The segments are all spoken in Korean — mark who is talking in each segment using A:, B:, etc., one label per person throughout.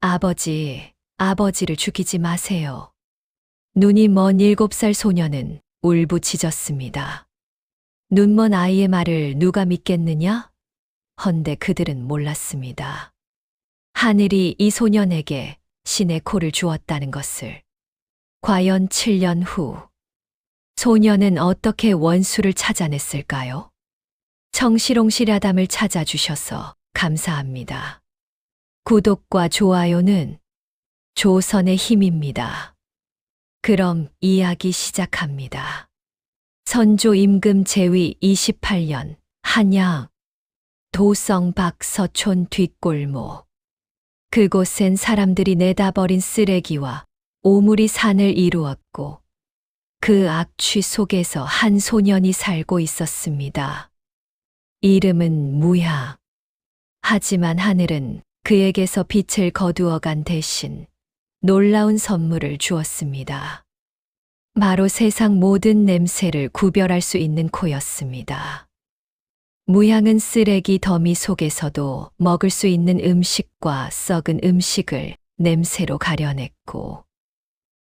A: 아버지를 죽이지 마세요. 눈이 먼 7살 소녀는 울부짖었습니다. 눈먼 아이의 말을 누가 믿겠느냐? 헌데 그들은 몰랐습니다. 하늘이 이 소년에게 신의 코를 주었다는 것을. 과연 7년 후, 소녀는 어떻게 원수를 찾아냈을까요? 청시롱실야담을 찾아주셔서 감사합니다. 구독과 좋아요는 조선의 힘입니다. 그럼 이야기 시작합니다. 선조 임금 제위 28년 한양 도성 박서촌 뒷골목. 그곳엔 사람들이 내다버린 쓰레기와 오물이 산을 이루었고 그 악취 속에서 한 소년이 살고 있었습니다. 이름은 무향. 하지만 하늘은 그에게서 빛을 거두어간 대신 놀라운 선물을 주었습니다. 바로 세상 모든 냄새를 구별할 수 있는 코였습니다. 무향은 쓰레기 더미 속에서도 먹을 수 있는 음식과 썩은 음식을 냄새로 가려냈고,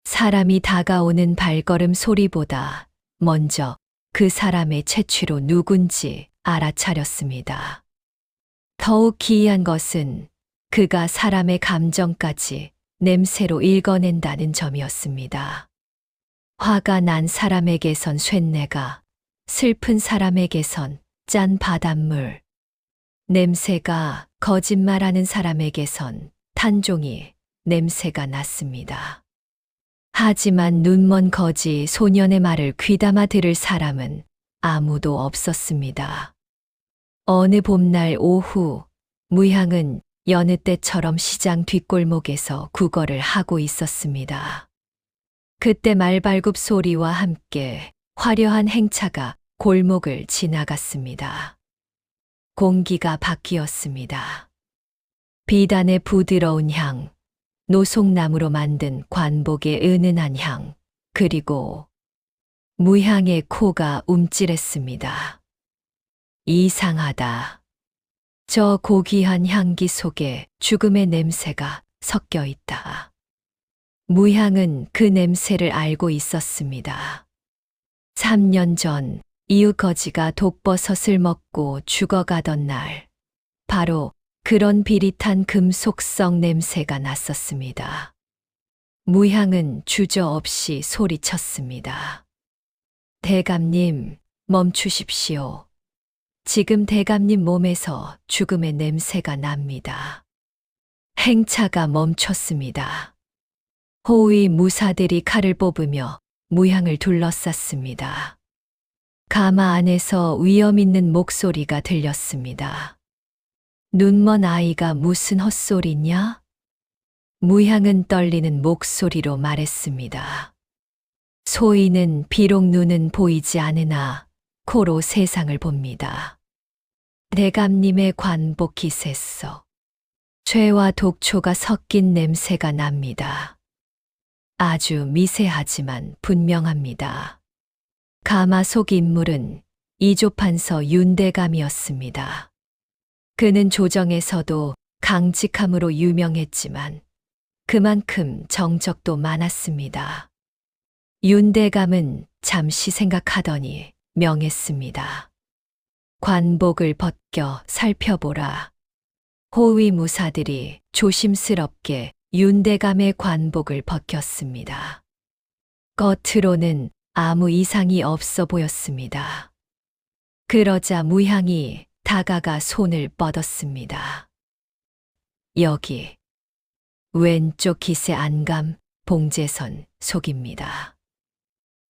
A: 사람이 다가오는 발걸음 소리보다 먼저 그 사람의 채취로 누군지 알아차렸습니다. 더욱 기이한 것은 그가 사람의 감정까지 냄새로 읽어낸다는 점이었습니다. 화가 난 사람에게선 쇳내가, 슬픈 사람에게선 짠 바닷물, 냄새가 거짓말하는 사람에게선 탄종이 냄새가 났습니다. 하지만 눈먼 거지 소년의 말을 귀담아 들을 사람은 아무도 없었습니다. 어느 봄날 오후, 무향은 여느 때처럼 시장 뒷골목에서 구걸을 하고 있었습니다. 그때 말발굽 소리와 함께 화려한 행차가 골목을 지나갔습니다. 공기가 바뀌었습니다. 비단의 부드러운 향, 노송나무로 만든 관복의 은은한 향, 그리고 무향의 코가 움찔했습니다. 이상하다. 저 고귀한 향기 속에 죽음의 냄새가 섞여 있다. 무향은 그 냄새를 알고 있었습니다. 3년 전 이웃 거지가 독버섯을 먹고 죽어가던 날, 바로 그런 비릿한 금속성 냄새가 났었습니다. 무향은 주저없이 소리쳤습니다. 대감님, 멈추십시오. 지금 대감님 몸에서 죽음의 냄새가 납니다. 행차가 멈췄습니다. 호위 무사들이 칼을 뽑으며 무향을 둘러쌌습니다. 가마 안에서 위험 있는 목소리가 들렸습니다. 눈먼 아이가 무슨 헛소리냐? 무향은 떨리는 목소리로 말했습니다. 소인은 비록 눈은 보이지 않으나 코로 세상을 봅니다. 대감님의 관복이 샜어. 죄와 독초가 섞인 냄새가 납니다. 아주 미세하지만 분명합니다. 가마속 인물은 이조판서 윤대감이었습니다. 그는 조정에서도 강직함으로 유명했지만 그만큼 정적도 많았습니다. 윤대감은 잠시 생각하더니 명했습니다. 관복을 벗겨 살펴보라. 호위무사들이 조심스럽게 윤대감의 관복을 벗겼습니다. 겉으로는 아무 이상이 없어 보였습니다. 그러자 무향이 다가가 손을 뻗었습니다. 여기, 왼쪽 기세 안감, 봉제선 속입니다.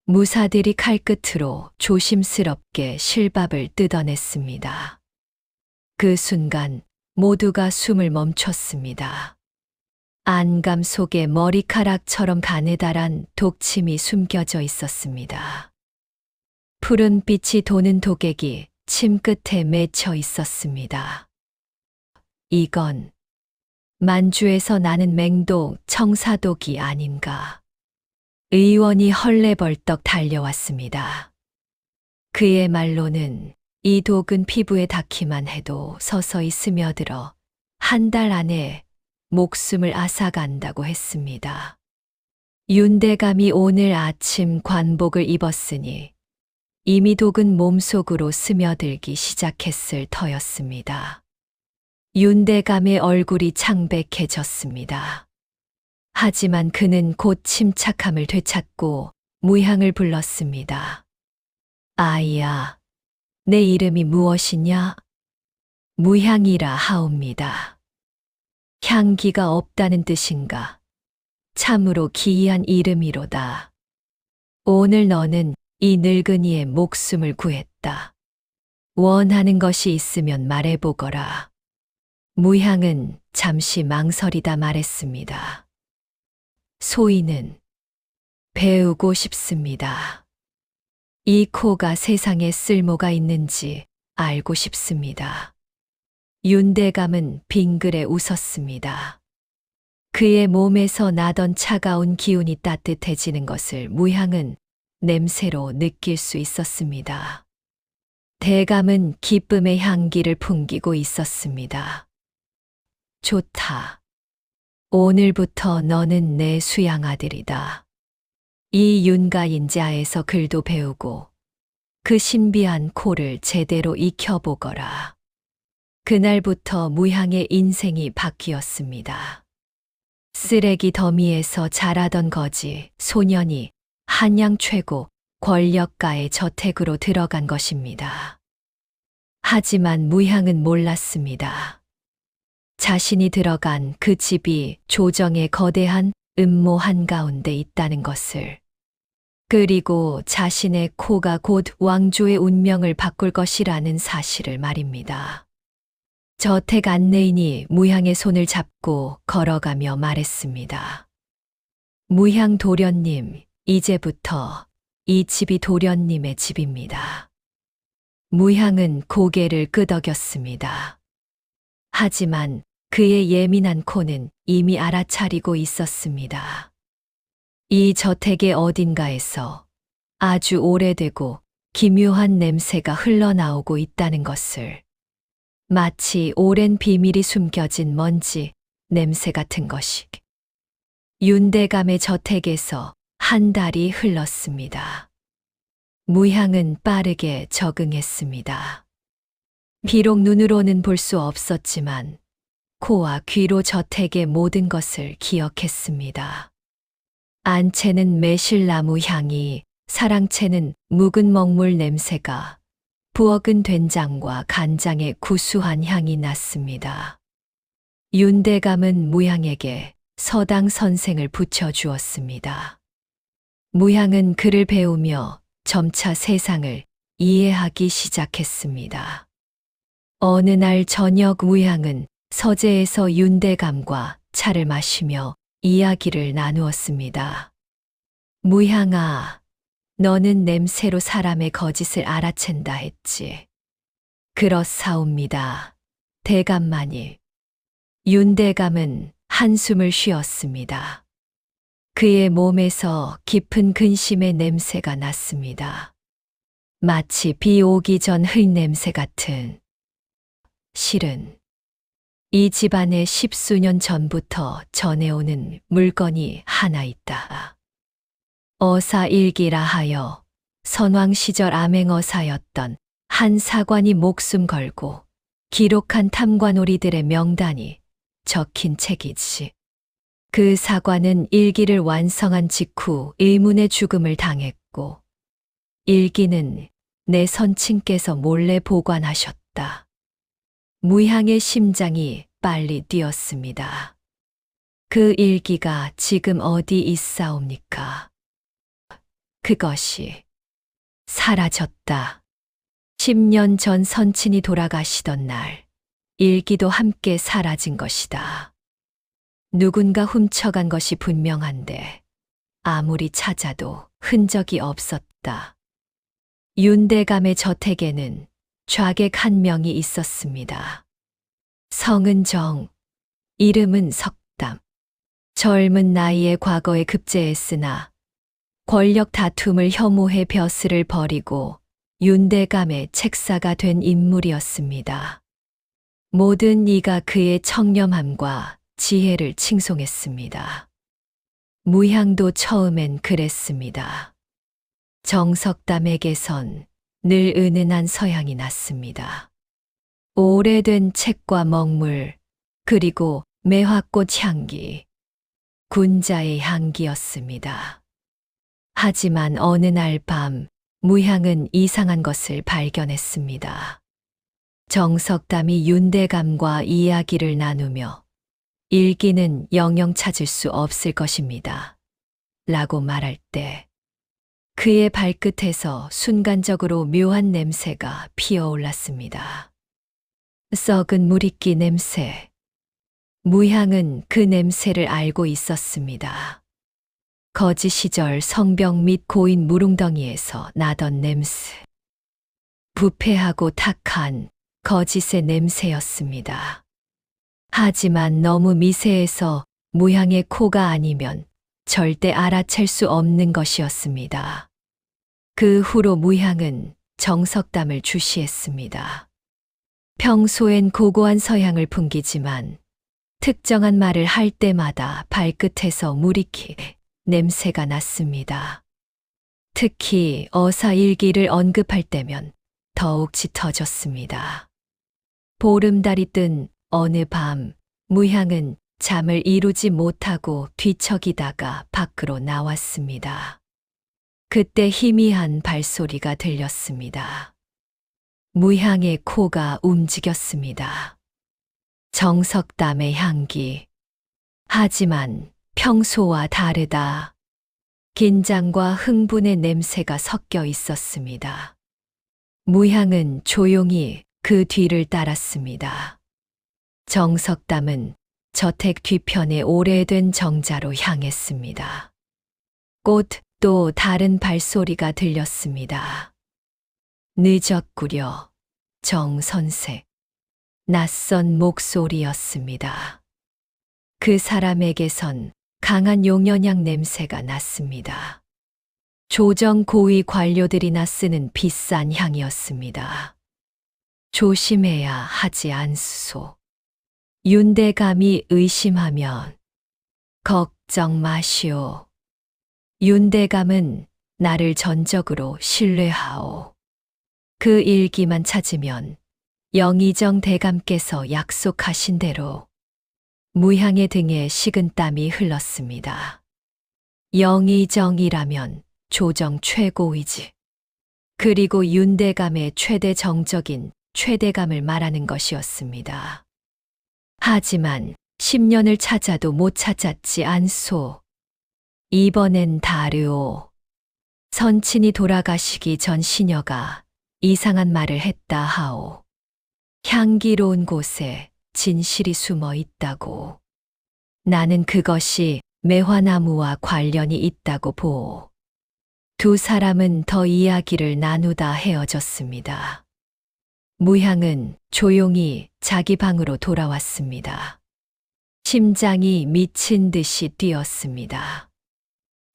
A: 무사들이 칼끝으로 조심스럽게 실밥을 뜯어냈습니다. 그 순간 모두가 숨을 멈췄습니다. 안감 속에 머리카락처럼 가느다란 독침이 숨겨져 있었습니다. 푸른 빛이 도는 독액이 침 끝에 맺혀 있었습니다. 이건 만주에서 나는 맹독 청사독이 아닌가. 의원이 헐레벌떡 달려왔습니다. 그의 말로는 이 독은 피부에 닿기만 해도 서서히 스며들어 한 달 안에 목숨을 앗아간다고 했습니다. 윤대감이 오늘 아침 관복을 입었으니 이미 독은 몸속으로 스며들기 시작했을 터였습니다. 윤대감의 얼굴이 창백해졌습니다. 하지만 그는 곧 침착함을 되찾고 무향을 불렀습니다. 아이야, 내 이름이 무엇이냐? 무향이라 하옵니다. 향기가 없다는 뜻인가? 참으로 기이한 이름이로다. 오늘 너는 이 늙은이의 목숨을 구했다. 원하는 것이 있으면 말해보거라. 무향은 잠시 망설이다 말했습니다. 소인은 배우고 싶습니다. 이 코가 세상에 쓸모가 있는지 알고 싶습니다. 윤대감은 빙그레 웃었습니다. 그의 몸에서 나던 차가운 기운이 따뜻해지는 것을 무향은 냄새로 느낄 수 있었습니다. 대감은 기쁨의 향기를 풍기고 있었습니다. 좋다. 오늘부터 너는 내 수양아들이다. 이 윤가인자에서 글도 배우고 그 신비한 코를 제대로 익혀보거라. 그날부터 무향의 인생이 바뀌었습니다. 쓰레기 더미에서 자라던 거지 소년이 한양 최고 권력가의 저택으로 들어간 것입니다. 하지만 무향은 몰랐습니다. 자신이 들어간 그 집이 조정의 거대한 음모 한가운데 있다는 것을. 그리고 자신의 코가 곧 왕조의 운명을 바꿀 것이라는 사실을 말입니다. 저택 안내인이 무향의 손을 잡고 걸어가며 말했습니다. 무향 도련님, 이제부터 이 집이 도련님의 집입니다. 무향은 고개를 끄덕였습니다. 하지만 그의 예민한 코는 이미 알아차리고 있었습니다. 이 저택의 어딘가에서 아주 오래되고 기묘한 냄새가 흘러나오고 있다는 것을. 마치 오랜 비밀이 숨겨진 먼지, 냄새 같은 것이. 윤대감의 저택에서 한 달이 흘렀습니다. 무향은 빠르게 적응했습니다. 비록 눈으로는 볼 수 없었지만 코와 귀로 저택의 모든 것을 기억했습니다. 안채는 매실나무 향이, 사랑채는 묵은 먹물 냄새가, 부엌은 된장과 간장의 구수한 향이 났습니다. 윤대감은 무향에게 서당 선생을 붙여주었습니다. 무향은 그를 배우며 점차 세상을 이해하기 시작했습니다. 어느 날 저녁 무향은 서재에서 윤대감과 차를 마시며 이야기를 나누었습니다. 무향아, 너는 냄새로 사람의 거짓을 알아챈다 했지. 그렇사옵니다. 대감마니. 윤대감은 한숨을 쉬었습니다. 그의 몸에서 깊은 근심의 냄새가 났습니다. 마치 비 오기 전 흙냄새 같은. 실은 이 집안에 10수년 전부터 전해오는 물건이 하나 있다. 어사일기라 하여 선왕 시절 암행어사였던 한 사관이 목숨 걸고 기록한 탐관오리들의 명단이 적힌 책이지. 그 사관은 일기를 완성한 직후 의문의 죽음을 당했고 일기는 내 선친께서 몰래 보관하셨다. 무향의 심장이 빨리 뛰었습니다. 그 일기가 지금 어디 있사옵니까? 그것이 사라졌다. 10년 전 선친이 돌아가시던 날, 일기도 함께 사라진 것이다. 누군가 훔쳐간 것이 분명한데 아무리 찾아도 흔적이 없었다. 윤대감의 저택에는 좌객 한 명이 있었습니다. 성은 정, 이름은 석담. 젊은 나이에 과거에 급제했으나 권력 다툼을 혐오해 벼슬을 버리고 윤대감의 책사가 된 인물이었습니다. 모든 이가 그의 청렴함과 지혜를 칭송했습니다. 무향도 처음엔 그랬습니다. 정석담에게선 늘 은은한 서향이 났습니다. 오래된 책과 먹물, 그리고 매화꽃 향기, 군자의 향기였습니다. 하지만 어느 날 밤 무향은 이상한 것을 발견했습니다. 정석담이 윤대감과 이야기를 나누며 일기는 영영 찾을 수 없을 것입니다. 라고 말할 때 그의 발끝에서 순간적으로 묘한 냄새가 피어올랐습니다. 썩은 물이끼 냄새. 무향은 그 냄새를 알고 있었습니다. 거지 시절 성벽 및 고인 무릉덩이에서 나던 냄새. 부패하고 탁한 거짓의 냄새였습니다. 하지만 너무 미세해서 무향의 코가 아니면 절대 알아챌 수 없는 것이었습니다. 그 후로 무향은 정석담을 주시했습니다. 평소엔 고고한 서향을 풍기지만 특정한 말을 할 때마다 발끝에서 물이키 냄새가 났습니다. 특히 어사일기를 언급할 때면 더욱 짙어졌습니다. 보름달이 뜬 어느 밤 무향은 잠을 이루지 못하고 뒤척이다가 밖으로 나왔습니다. 그때 희미한 발소리가 들렸습니다. 무향의 코가 움직였습니다. 정석담의 향기. 하지만 평소와 다르다. 긴장과 흥분의 냄새가 섞여 있었습니다. 무향은 조용히 그 뒤를 따랐습니다. 정석담은 저택 뒤편의 오래된 정자로 향했습니다. 곧 또 다른 발소리가 들렸습니다. 늦었구려, 정선생. 낯선 목소리였습니다. 그 사람에게선 강한 용연향 냄새가 났습니다. 조정 고위 관료들이나 쓰는 비싼 향이었습니다. 조심해야 하지 않소. 윤대감이 의심하면 걱정 마시오. 윤대감은 나를 전적으로 신뢰하오. 그 일기만 찾으면 영의정 대감께서 약속하신 대로. 무향의 등에 식은땀이 흘렀습니다. 영의정이라면 조정 최고위지. 그리고 윤대감의 최대 정적인 최대감을 말하는 것이었습니다. 하지만 10년을 찾아도 못 찾았지 않소. 이번엔 다르오. 선친이 돌아가시기 전 시녀가 이상한 말을 했다 하오. 향기로운 곳에 진실이 숨어 있다고. 나는 그것이 매화나무와 관련이 있다고 보오. 두 사람은 더 이야기를 나누다 헤어졌습니다. 무향은 조용히 자기 방으로 돌아왔습니다. 심장이 미친 듯이 뛰었습니다.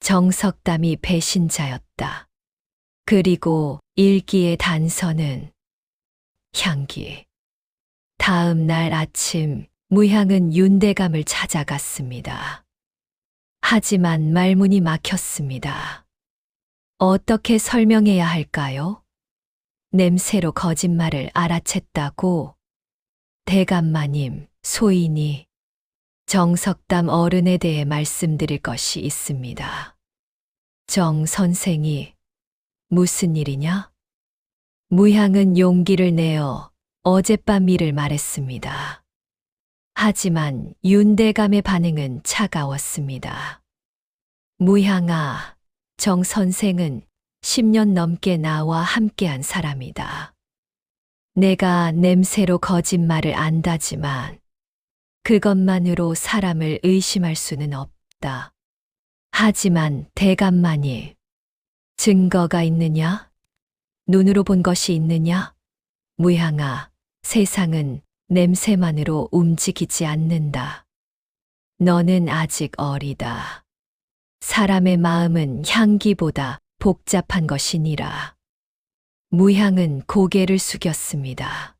A: 정석담이 배신자였다. 그리고 일기의 단서는 향기. 다음 날 아침 무향은 윤대감을 찾아갔습니다. 하지만 말문이 막혔습니다. 어떻게 설명해야 할까요? 냄새로 거짓말을 알아챘다고. 대감마님, 소인이 정석담 어른에 대해 말씀드릴 것이 있습니다. 정 선생이 무슨 일이냐? 무향은 용기를 내어 어젯밤 일을 말했습니다. 하지만 윤대감의 반응은 차가웠습니다. 무향아, 정 선생은 10년 넘게 나와 함께한 사람이다. 내가 냄새로 거짓말을 안다지만 그것만으로 사람을 의심할 수는 없다. 하지만 대감만이 증거가 있느냐? 눈으로 본 것이 있느냐? 무향아, 세상은 냄새만으로 움직이지 않는다. 너는 아직 어리다. 사람의 마음은 향기보다 복잡한 것이니라. 무향은 고개를 숙였습니다.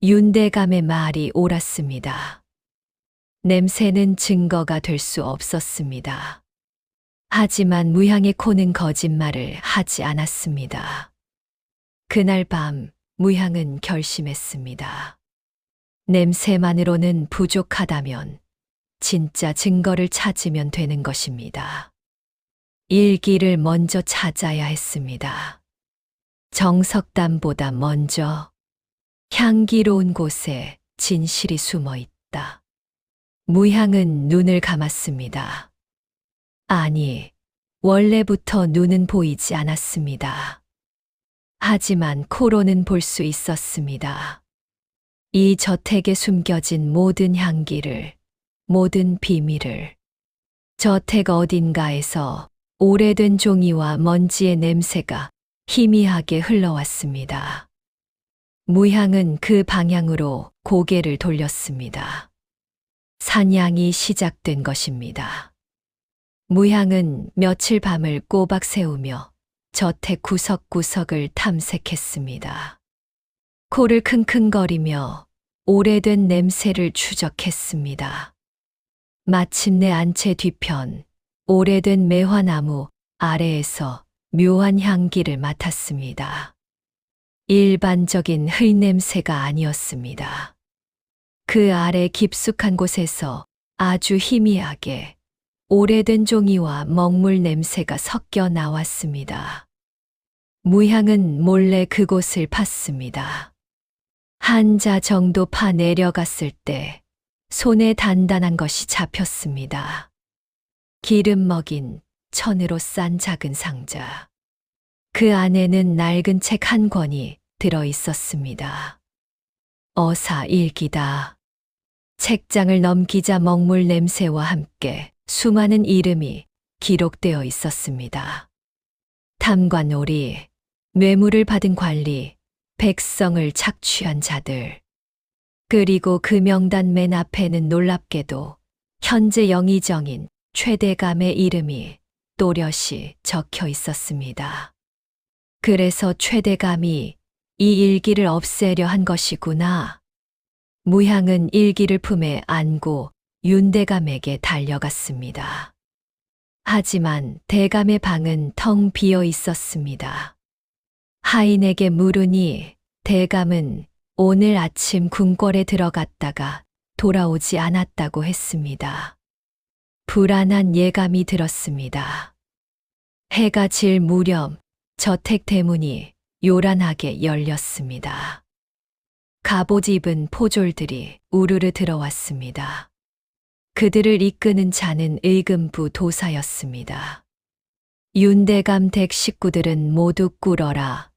A: 윤대감의 말이 옳았습니다. 냄새는 증거가 될 수 없었습니다. 하지만 무향의 코는 거짓말을 하지 않았습니다. 그날 밤 무향은 결심했습니다. 냄새만으로는 부족하다면 진짜 증거를 찾으면 되는 것입니다. 일기를 먼저 찾아야 했습니다. 정석담보다 먼저 향기로운 곳에 진실이 숨어 있다. 무향은 눈을 감았습니다. 아니, 원래부터 눈은 보이지 않았습니다. 하지만 코로는 볼 수 있었습니다. 이 저택에 숨겨진 모든 향기를, 모든 비밀을. 저택 어딘가에서 오래된 종이와 먼지의 냄새가 희미하게 흘러왔습니다. 무향은 그 방향으로 고개를 돌렸습니다. 사냥이 시작된 것입니다. 무향은 며칠 밤을 꼬박 새우며 저택 구석구석을 탐색했습니다. 코를 킁킁거리며 오래된 냄새를 추적했습니다. 마침내 안채 뒤편 오래된 매화나무 아래에서 묘한 향기를 맡았습니다. 일반적인 흙냄새가 아니었습니다. 그 아래 깊숙한 곳에서 아주 희미하게 오래된 종이와 먹물 냄새가 섞여 나왔습니다. 무향은 몰래 그곳을 팠습니다. 한 자 정도 파 내려갔을 때 손에 단단한 것이 잡혔습니다. 기름 먹인 천으로 싼 작은 상자. 그 안에는 낡은 책 한 권이 들어 있었습니다. 어사일기다. 책장을 넘기자 먹물 냄새와 함께 수많은 이름이 기록되어 있었습니다. 탐관오리, 뇌물을 받은 관리, 백성을 착취한 자들. 그리고 그 명단 맨 앞에는 놀랍게도 현재 영의정인 최대감의 이름이 또렷이 적혀 있었습니다. 그래서 최대감이 이 일기를 없애려 한 것이구나. 무향은 일기를 품에 안고 윤대감에게 달려갔습니다. 하지만 대감의 방은 텅 비어 있었습니다. 하인에게 물으니 대감은 오늘 아침 궁궐에 들어갔다가 돌아오지 않았다고 했습니다. 불안한 예감이 들었습니다. 해가 질 무렵 저택 대문이 요란하게 열렸습니다. 갑옷 입은 포졸들이 우르르 들어왔습니다. 그들을 이끄는 자는 의금부 도사였습니다. 윤대감 댁 식구들은 모두 꿇어라.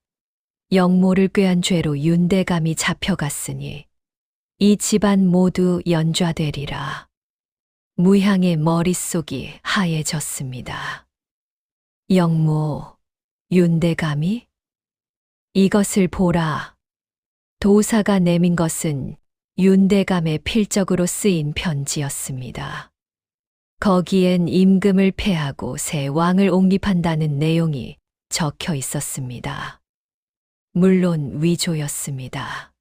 A: 영모를 꾀한 죄로 윤대감이 잡혀갔으니 이 집안 모두 연좌되리라. 무향의 머릿속이 하얘졌습니다. 영모, 윤대감이? 이것을 보라. 도사가 내민 것은 윤대감의 필적으로 쓰인 편지였습니다. 거기엔 임금을 폐하고 새 왕을 옹립한다는 내용이 적혀 있었습니다. 물론 위조였습니다.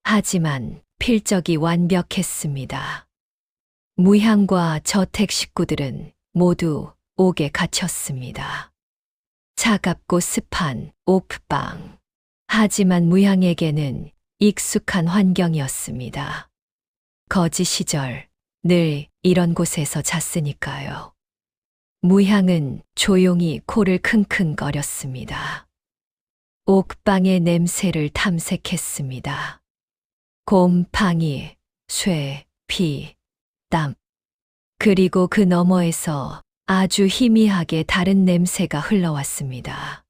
A: 하지만 필적이 완벽했습니다. 무향과 저택 식구들은 모두 옥에 갇혔습니다. 차갑고 습한 옥방. 하지만 무향에게는 익숙한 환경이었습니다. 거지 시절 늘 이런 곳에서 잤으니까요. 무향은 조용히 코를 킁킁거렸습니다. 옥방의 냄새를 탐색했습니다. 곰팡이, 쇠, 피, 땀. 그리고 그 너머에서 아주 희미하게 다른 냄새가 흘러왔습니다.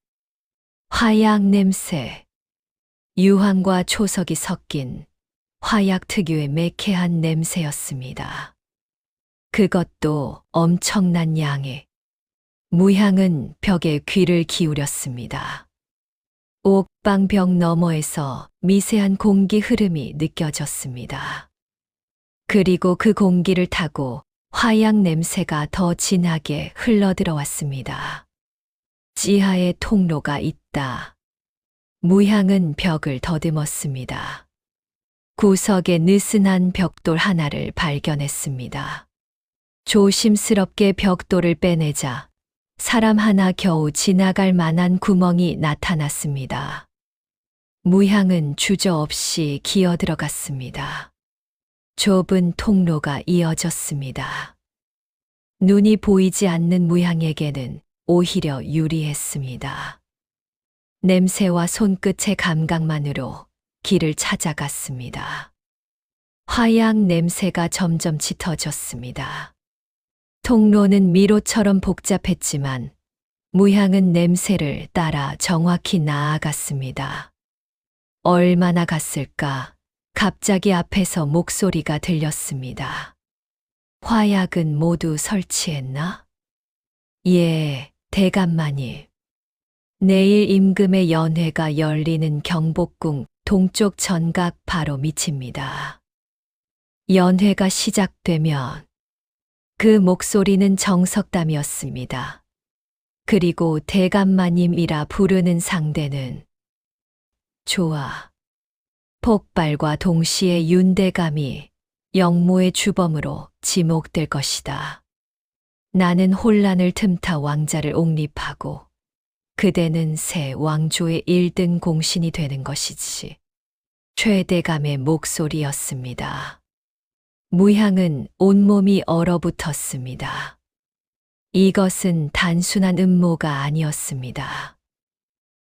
A: 화약 냄새. 유황과 초석이 섞인 화약 특유의 매캐한 냄새였습니다. 그것도 엄청난 양의. 무향은 벽에 귀를 기울였습니다. 옥방 벽 너머에서 미세한 공기 흐름이 느껴졌습니다. 그리고 그 공기를 타고 화약 냄새가 더 진하게 흘러들어왔습니다. 지하에 통로가 있다. 무향은 벽을 더듬었습니다. 구석에 느슨한 벽돌 하나를 발견했습니다. 조심스럽게 벽돌을 빼내자 사람 하나 겨우 지나갈 만한 구멍이 나타났습니다. 무향은 주저없이 기어 들어갔습니다. 좁은 통로가 이어졌습니다. 눈이 보이지 않는 무향에게는 오히려 유리했습니다. 냄새와 손끝의 감각만으로 길을 찾아갔습니다. 화약 냄새가 점점 짙어졌습니다. 통로는 미로처럼 복잡했지만 무향은 냄새를 따라 정확히 나아갔습니다. 얼마나 갔을까? 갑자기 앞에서 목소리가 들렸습니다. 화약은 모두 설치했나? 예, 대감마님. 내일 임금의 연회가 열리는 경복궁 동쪽 전각 바로 밑입니다. 연회가 시작되면 그 목소리는 정석담이었습니다. 그리고 대감마님이라 부르는 상대는 좋아. 폭발과 동시에 윤대감이 영모의 주범으로 지목될 것이다. 나는 혼란을 틈타 왕자를 옹립하고 그대는 새 왕조의 1등 공신이 되는 것이지. 최대감의 목소리였습니다. 무향은 온몸이 얼어붙었습니다. 이것은 단순한 음모가 아니었습니다.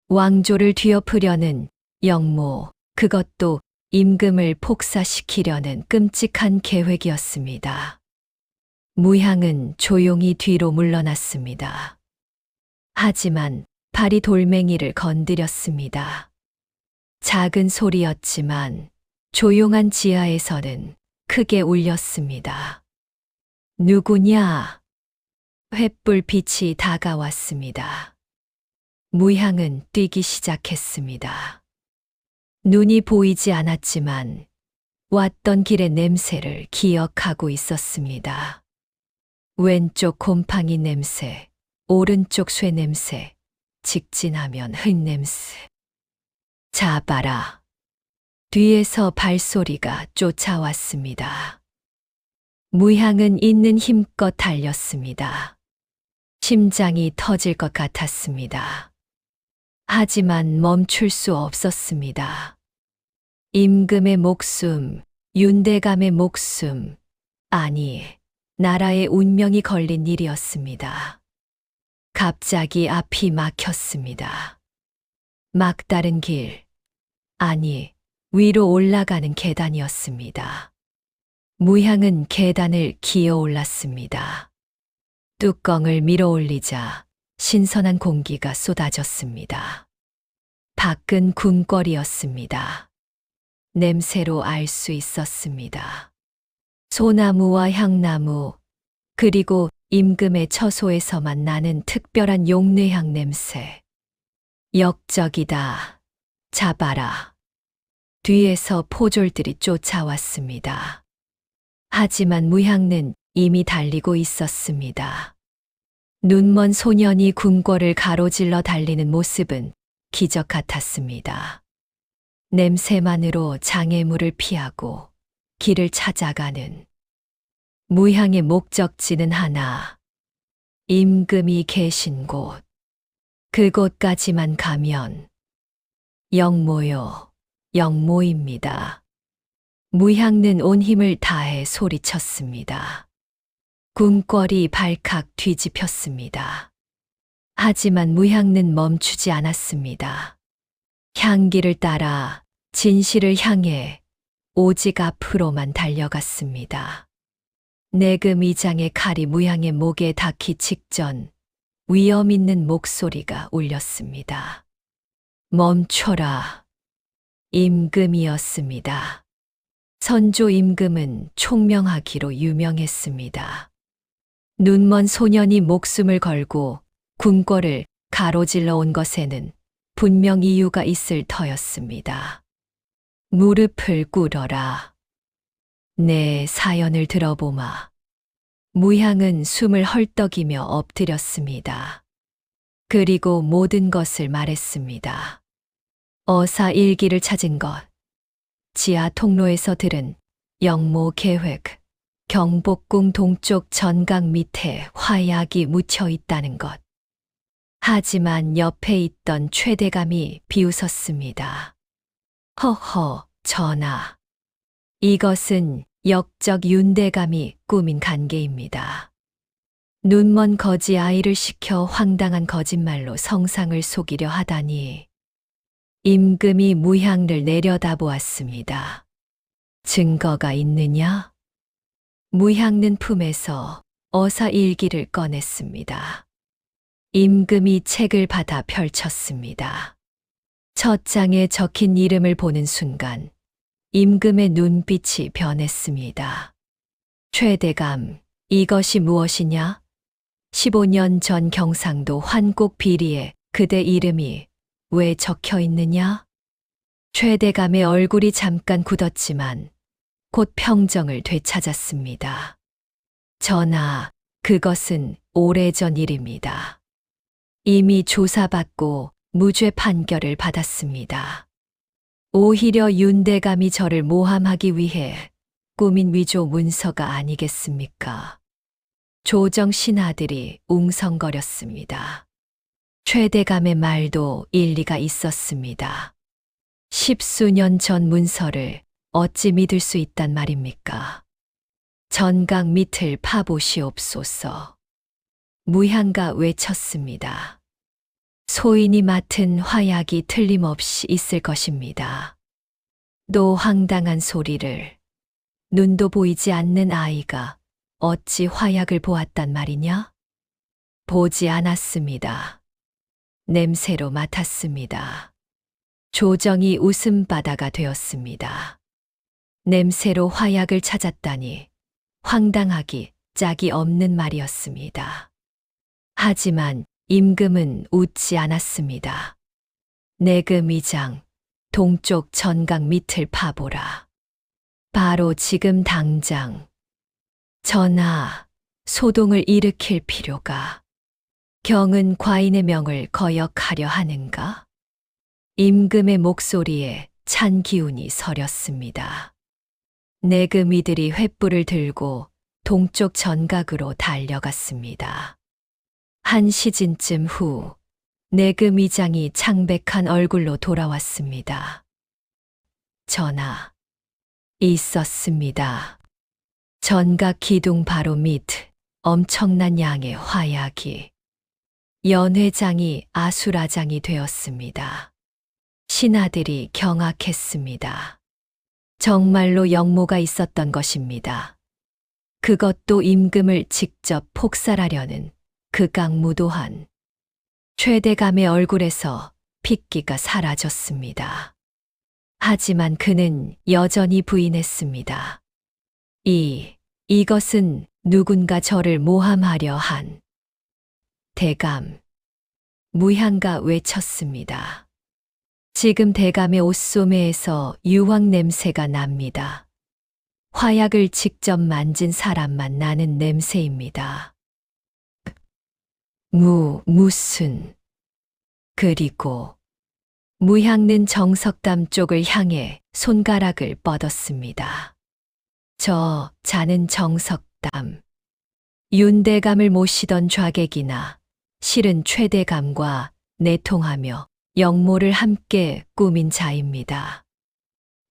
A: 왕조를 뒤엎으려는 영모, 그것도 임금을 폭사시키려는 끔찍한 계획이었습니다. 무향은 조용히 뒤로 물러났습니다. 하지만 발이 돌멩이를 건드렸습니다. 작은 소리였지만 조용한 지하에서는 크게 울렸습니다. 누구냐? 횃불빛이 다가왔습니다. 무향은 뛰기 시작했습니다. 눈이 보이지 않았지만 왔던 길의 냄새를 기억하고 있었습니다. 왼쪽 곰팡이 냄새, 오른쪽 쇠 냄새, 직진하면 흙냄새. 잡아라. 뒤에서 발소리가 쫓아왔습니다. 무향은 있는 힘껏 달렸습니다. 심장이 터질 것 같았습니다. 하지만 멈출 수 없었습니다. 임금의 목숨, 윤대감의 목숨, 아니, 나라의 운명이 걸린 일이었습니다. 갑자기 앞이 막혔습니다. 막다른 길, 아니, 위로 올라가는 계단이었습니다. 무향은 계단을 기어 올랐습니다. 뚜껑을 밀어 올리자 신선한 공기가 쏟아졌습니다. 밖은 궁궐이었습니다. 냄새로 알 수 있었습니다. 소나무와 향나무, 그리고 임금의 처소에서만 나는 특별한 용례향 냄새. 역적이다. 잡아라. 뒤에서 포졸들이 쫓아왔습니다. 하지만 무향은 이미 달리고 있었습니다. 눈먼 소년이 궁궐을 가로질러 달리는 모습은 기적 같았습니다. 냄새만으로 장애물을 피하고 길을 찾아가는 무향의 목적지는 하나, 임금이 계신 곳. 그곳까지만 가면 영모요, 영모입니다. 무향은 온 힘을 다해 소리쳤습니다. 궁궐이 발칵 뒤집혔습니다. 하지만 무향은 멈추지 않았습니다. 향기를 따라 진실을 향해 오직 앞으로만 달려갔습니다. 내금이장의 칼이 무향의 목에 닿기 직전 위험 있는 목소리가 울렸습니다. 멈춰라. 임금이었습니다. 선조 임금은 총명하기로 유명했습니다. 눈먼 소년이 목숨을 걸고 궁궐을 가로질러 온 것에는 분명 이유가 있을 터였습니다. 무릎을 꿇어라. 내 사연을 들어보마. 무향은 숨을 헐떡이며 엎드렸습니다. 그리고 모든 것을 말했습니다. 어사 일기를 찾은 것, 지하 통로에서 들은 영모 계획, 경복궁 동쪽 전각 밑에 화약이 묻혀 있다는 것. 하지만 옆에 있던 최대감이 비웃었습니다. 허허, 전하. 이것은 역적 윤대감이 꾸민 간계입니다. 눈먼 거지 아이를 시켜 황당한 거짓말로 성상을 속이려 하다니. 임금이 무향을 내려다보았습니다. 증거가 있느냐? 무향는 품에서 어사 일기를 꺼냈습니다. 임금이 책을 받아 펼쳤습니다. 첫 장에 적힌 이름을 보는 순간 임금의 눈빛이 변했습니다. 최대감, 이것이 무엇이냐? 15년 전 경상도 환곡 비리에 그대 이름이 왜 적혀 있느냐? 최대감의 얼굴이 잠깐 굳었지만 곧 평정을 되찾았습니다. 전하, 그것은 오래전 일입니다. 이미 조사받고 무죄 판결을 받았습니다. 오히려 윤대감이 저를 모함하기 위해 꾸민 위조 문서가 아니겠습니까? 조정 신하들이 웅성거렸습니다. 최대감의 말도 일리가 있었습니다. 10수년 전 문서를 어찌 믿을 수 있단 말입니까? 전각 밑을 파보시옵소서. 무향가 외쳤습니다. 소인이 맡은 화약이 틀림없이 있을 것입니다. 또 황당한 소리를. 눈도 보이지 않는 아이가 어찌 화약을 보았단 말이냐? 보지 않았습니다. 냄새로 맡았습니다. 조정이 웃음바다가 되었습니다. 냄새로 화약을 찾았다니 황당하기 짝이 없는 말이었습니다. 하지만 임금은 웃지 않았습니다. 내금의장, 동쪽 전각 밑을 파보라. 바로 지금 당장. 전하, 소동을 일으킬 필요가. 경은 과인의 명을 거역하려 하는가? 임금의 목소리에 찬 기운이 서렸습니다. 내금이들이 횃불을 들고 동쪽 전각으로 달려갔습니다. 한 시즌쯤 후 내금의장이 창백한 얼굴로 돌아왔습니다. 전하, 있었습니다. 전각 기둥 바로 밑 엄청난 양의 화약이. 연회장이 아수라장이 되었습니다. 신하들이 경악했습니다. 정말로 영모가 있었던 것입니다. 그것도 임금을 직접 폭살하려는 극악무도한. 최대감의 얼굴에서 핏기가 사라졌습니다. 하지만 그는 여전히 부인했습니다. 이것은 누군가 저를 모함하려 한. 대감. 무향가 외쳤습니다. 지금 대감의 옷소매에서 유황 냄새가 납니다. 화약을 직접 만진 사람만 나는 냄새입니다. 무슨. 그리고 무향는 정석담 쪽을 향해 손가락을 뻗었습니다. 저 자는 정석담. 윤대감을 모시던 좌객이나 실은 최대감과 내통하며 영모를 함께 꾸민 자입니다.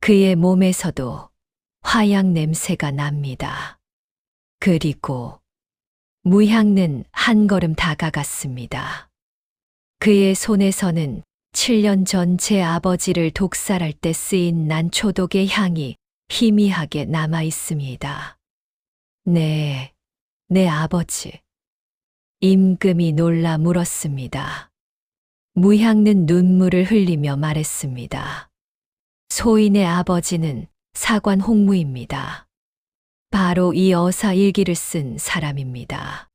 A: 그의 몸에서도 화약 냄새가 납니다. 그리고 무향는 한 걸음 다가갔습니다. 그의 손에서는 7년 전 제 아버지를 독살할 때 쓰인 난초독의 향이 희미하게 남아 있습니다. 내 아버지. 임금이 놀라 물었습니다. 무향는 눈물을 흘리며 말했습니다. 소인의 아버지는 사관 홍무입니다. 바로 이 어사 일기를 쓴 사람입니다.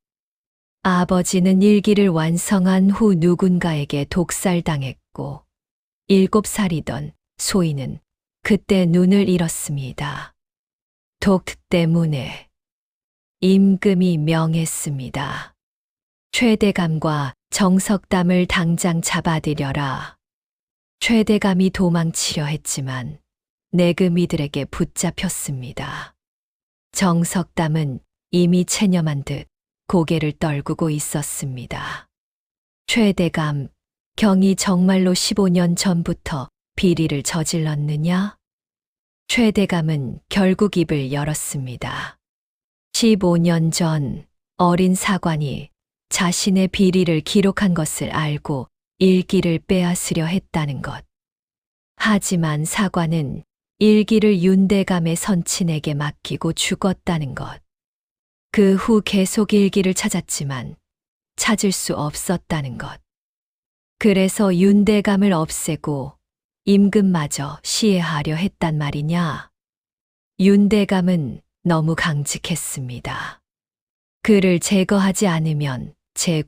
A: 아버지는 일기를 완성한 후 누군가에게 독살당했고 7살이던 소인은 그때 눈을 잃었습니다. 독 때문에. 임금이 명했습니다. 최대감과 정석담을 당장 잡아들여라. 최대감이 도망치려 했지만 내금이들에게 붙잡혔습니다. 정석담은 이미 체념한 듯 고개를 떨구고 있었습니다. 최대감, 경이 정말로 15년 전부터 비리를 저질렀느냐? 최대감은 결국 입을 열었습니다. 15년 전 어린 사관이 자신의 비리를 기록한 것을 알고 일기를 빼앗으려 했다는 것. 하지만 사관은 일기를 윤대감의 선친에게 맡기고 죽었다는 것. 그 후 계속 일기를 찾았지만 찾을 수 없었다는 것. 그래서 윤대감을 없애고 임금마저 시해하려 했단 말이냐. 윤대감은 너무 강직했습니다. 그를 제거하지 않으면 제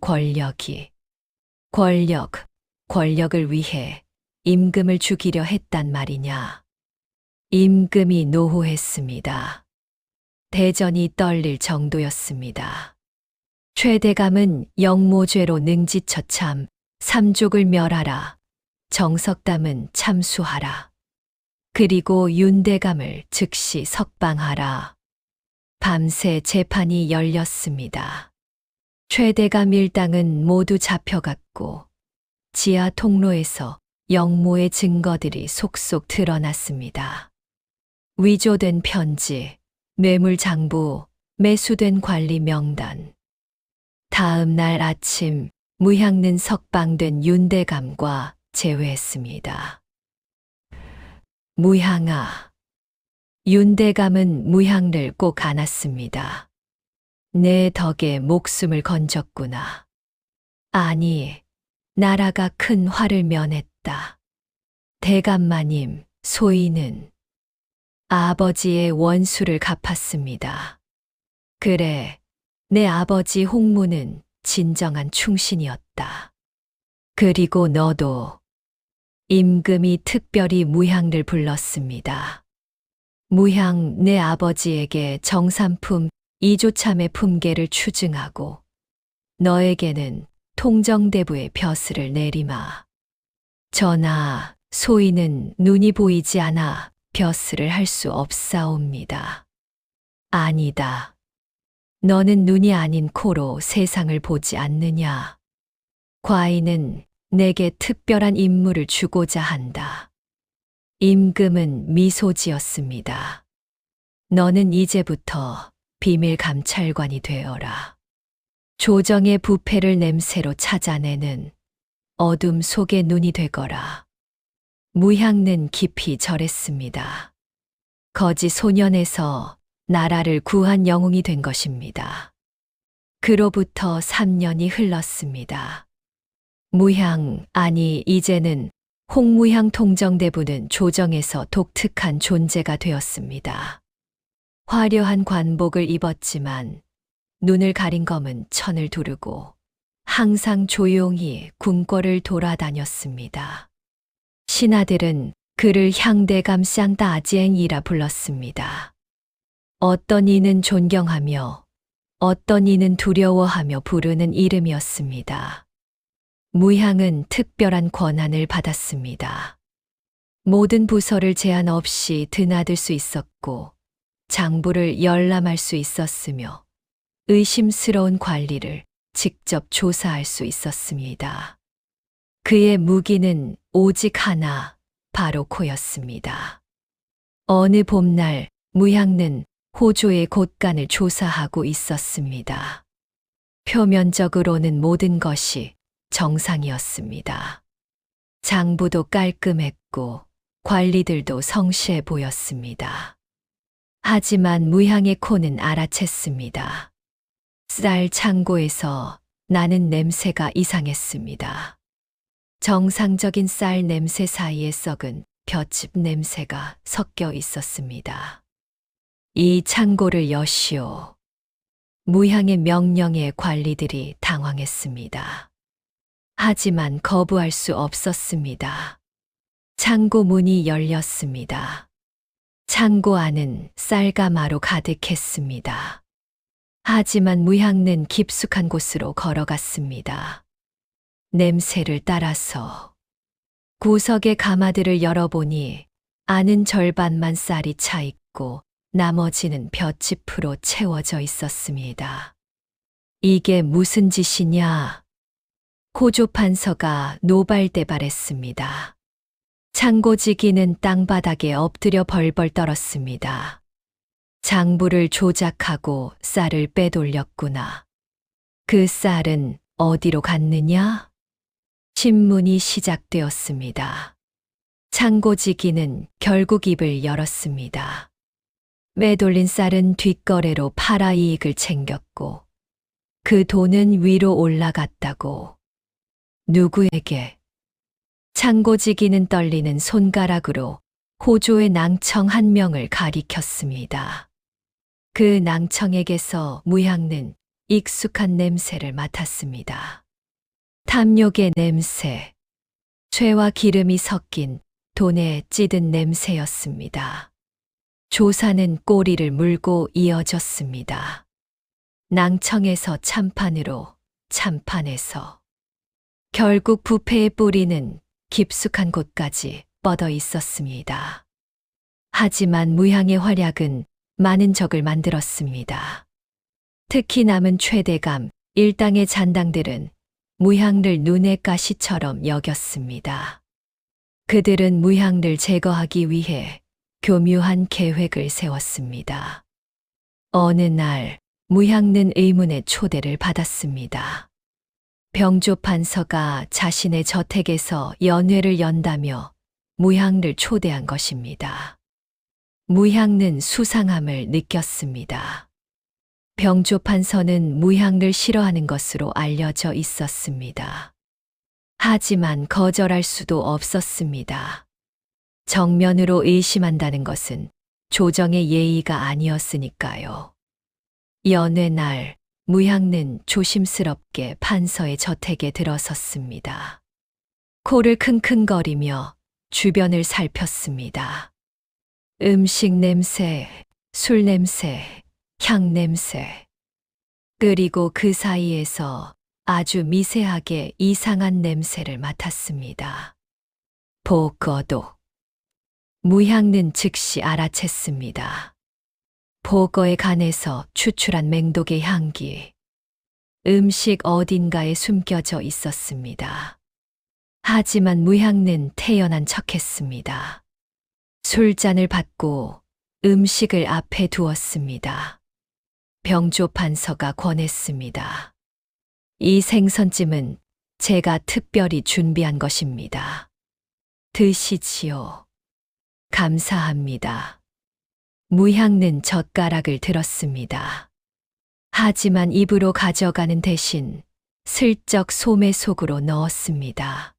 A: 권력을 위해 임금을 죽이려 했단 말이냐. 임금이 노호했습니다. 대전이 떨릴 정도였습니다. 최대감은 영모죄로 능지처참 삼족을 멸하라. 정석담은 참수하라. 그리고 윤대감을 즉시 석방하라. 밤새 재판이 열렸습니다. 최대감 일당은 모두 잡혀갔고 지하 통로에서 영모의 증거들이 속속 드러났습니다. 위조된 편지, 뇌물장부, 매수된 관리 명단. 다음 날 아침 무향는 석방된 윤대감과 재회했습니다. 무향아. 윤대감은 무향을 꼭 안았습니다. 내 덕에 목숨을 건졌구나. 아니, 나라가 큰 화를 면했다. 대감마님, 소인은 아버지의 원수를 갚았습니다. 그래, 내 아버지 홍무는 진정한 충신이었다. 그리고 너도. 임금이 특별히 무향을 불렀습니다. 무향, 내 아버지에게 정삼품 이조참의 품계를 추증하고 너에게는 통정대부의 벼슬을 내리마. 전하, 소인은 눈이 보이지 않아 벼슬을 할 수 없사옵니다. 아니다. 너는 눈이 아닌 코로 세상을 보지 않느냐. 과인은 내게 특별한 임무를 주고자 한다. 임금은 미소 지었습니다. 너는 이제부터 비밀 감찰관이 되어라. 조정의 부패를 냄새로 찾아내는 어둠 속의 눈이 되거라. 무향는 깊이 절했습니다. 거지 소년에서 나라를 구한 영웅이 된 것입니다. 그로부터 3년이 흘렀습니다. 무향, 아니 이제는 홍무향 통정대부는 조정에서 독특한 존재가 되었습니다. 화려한 관복을 입었지만 눈을 가린 검은 천을 두르고 항상 조용히 궁궐을 돌아다녔습니다. 신하들은 그를 향대감 쌍따아지앵이라 불렀습니다. 어떤 이는 존경하며 어떤 이는 두려워하며 부르는 이름이었습니다. 무향은 특별한 권한을 받았습니다. 모든 부서를 제한 없이 드나들 수 있었고 장부를 열람할 수 있었으며 의심스러운 관리를 직접 조사할 수 있었습니다. 그의 무기는 오직 하나, 바로 코였습니다. 어느 봄날 무향는 호조의 곳간을 조사하고 있었습니다. 표면적으로는 모든 것이 정상이었습니다. 장부도 깔끔했고 관리들도 성실해 보였습니다. 하지만 무향의 코는 알아챘습니다. 쌀 창고에서 나는 냄새가 이상했습니다. 정상적인 쌀 냄새 사이에 썩은 볏짚 냄새가 섞여 있었습니다. 이 창고를 여시오. 무향의 명령에 관리들이 당황했습니다. 하지만 거부할 수 없었습니다. 창고 문이 열렸습니다. 창고 안은 쌀가마로 가득했습니다. 하지만 무향는 깊숙한 곳으로 걸어갔습니다. 냄새를 따라서 구석의 가마들을 열어보니 안은 절반만 쌀이 차 있고 나머지는 볏짚으로 채워져 있었습니다. 이게 무슨 짓이냐? 고조 판서가 노발대발했습니다. 창고지기는 땅바닥에 엎드려 벌벌 떨었습니다. 장부를 조작하고 쌀을 빼돌렸구나. 그 쌀은 어디로 갔느냐? 신문이 시작되었습니다. 창고지기는 결국 입을 열었습니다. 빼돌린 쌀은 뒷거래로 팔아 이익을 챙겼고 그 돈은 위로 올라갔다고. 누구에게? 창고지기는 떨리는 손가락으로 호조의 낭청 한 명을 가리켰습니다. 그 낭청에게서 무향는 익숙한 냄새를 맡았습니다. 탐욕의 냄새, 쇠와 기름이 섞인 돈에 찌든 냄새였습니다. 조사는 꼬리를 물고 이어졌습니다. 낭청에서 참판으로, 참판에서. 결국 부패의 뿌리는 깊숙한 곳까지 뻗어 있었습니다. 하지만 무향의 활약은 많은 적을 만들었습니다. 특히 남은 최대감, 일당의 잔당들은 무향을 눈의 가시처럼 여겼습니다. 그들은 무향을 제거하기 위해 교묘한 계획을 세웠습니다. 어느 날 무향는 의문의 초대를 받았습니다. 병조 판서가 자신의 저택에서 연회를 연다며 무향을 초대한 것입니다. 무향는 수상함을 느꼈습니다. 병조 판서는 무향을 싫어하는 것으로 알려져 있었습니다. 하지만 거절할 수도 없었습니다. 정면으로 의심한다는 것은 조정의 예의가 아니었으니까요. 연회 날 무향는 조심스럽게 판서의 저택에 들어섰습니다. 코를 킁킁거리며 주변을 살폈습니다. 음식 냄새, 술 냄새, 향 냄새. 그리고 그 사이에서 아주 미세하게 이상한 냄새를 맡았습니다. 보거도. 무향는 즉시 알아챘습니다. 보거의 간에서 추출한 맹독의 향기. 음식 어딘가에 숨겨져 있었습니다. 하지만 무향는 태연한 척했습니다. 술잔을 받고 음식을 앞에 두었습니다. 병조 판서가 권했습니다. 이 생선찜은 제가 특별히 준비한 것입니다. 드시지요. 감사합니다. 무향는 젓가락을 들었습니다. 하지만 입으로 가져가는 대신 슬쩍 소매 속으로 넣었습니다.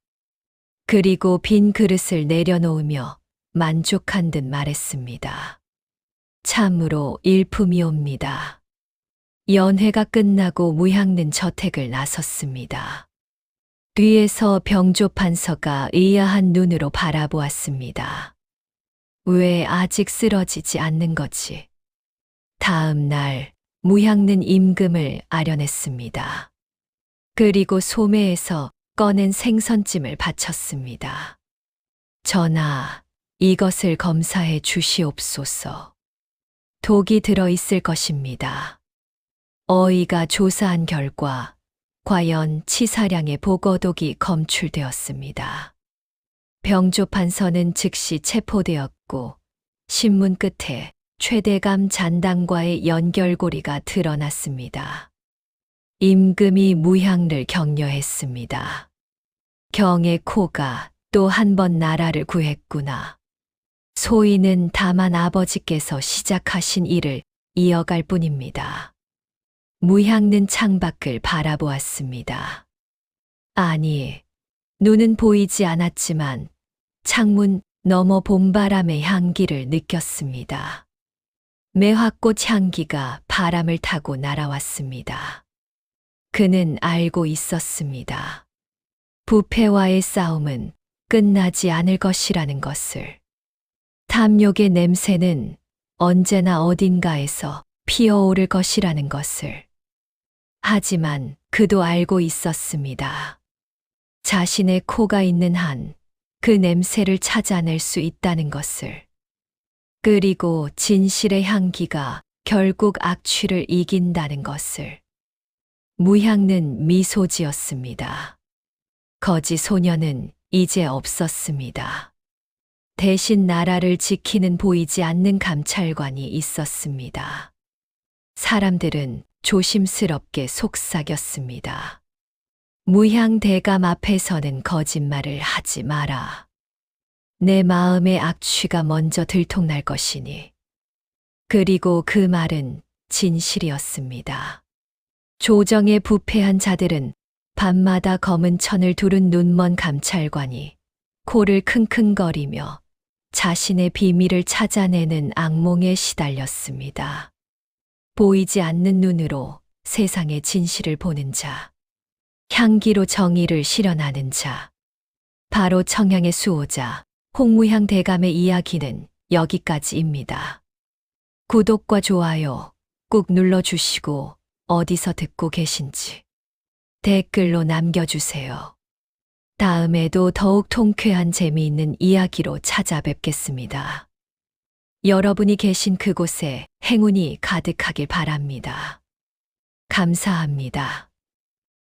A: 그리고 빈 그릇을 내려놓으며 만족한 듯 말했습니다. 참으로 일품이옵니다. 연회가 끝나고 무향는 저택을 나섰습니다. 뒤에서 병조 판서가 의아한 눈으로 바라보았습니다. 왜 아직 쓰러지지 않는 거지? 다음 날 무향는 임금을 아련했습니다. 그리고 소매에서 꺼낸 생선찜을 바쳤습니다. 전하, 이것을 검사해 주시옵소서. 독이 들어 있을 것입니다. 어이가 조사한 결과 과연 치사량의 보거독이 검출되었습니다. 병조 판서는 즉시 체포되었고 신문 끝에 최대감 잔당과의 연결고리가 드러났습니다. 임금이 무향을 격려했습니다. 경의 코가 또 한 번 나라를 구했구나. 소인은 다만 아버지께서 시작하신 일을 이어갈 뿐입니다. 무향는 창밖을 바라보았습니다. 아니, 눈은 보이지 않았지만 창문 너머 봄바람의 향기를 느꼈습니다. 매화꽃 향기가 바람을 타고 날아왔습니다. 그는 알고 있었습니다. 부패와의 싸움은 끝나지 않을 것이라는 것을. 탐욕의 냄새는 언제나 어딘가에서 피어오를 것이라는 것을. 하지만 그도 알고 있었습니다. 자신의 코가 있는 한 그 냄새를 찾아낼 수 있다는 것을. 그리고 진실의 향기가 결국 악취를 이긴다는 것을. 무향는 미소 지었습니다. 거지 소녀는 이제 없었습니다. 대신 나라를 지키는 보이지 않는 감찰관이 있었습니다. 사람들은 조심스럽게 속삭였습니다. 무향 대감 앞에서는 거짓말을 하지 마라. 내 마음의 악취가 먼저 들통날 것이니. 그리고 그 말은 진실이었습니다. 조정에 부패한 자들은 밤마다 검은 천을 두른 눈먼 감찰관이 코를 킁킁거리며 자신의 비밀을 찾아내는 악몽에 시달렸습니다. 보이지 않는 눈으로 세상의 진실을 보는 자, 향기로 정의를 실현하는 자, 바로 청양의 수호자 홍무향 대감의 이야기는 여기까지입니다. 구독과 좋아요 꾹 눌러주시고 어디서 듣고 계신지 댓글로 남겨주세요. 다음에도 더욱 통쾌한 재미있는 이야기로 찾아뵙겠습니다. 여러분이 계신 그곳에 행운이 가득하길 바랍니다. 감사합니다.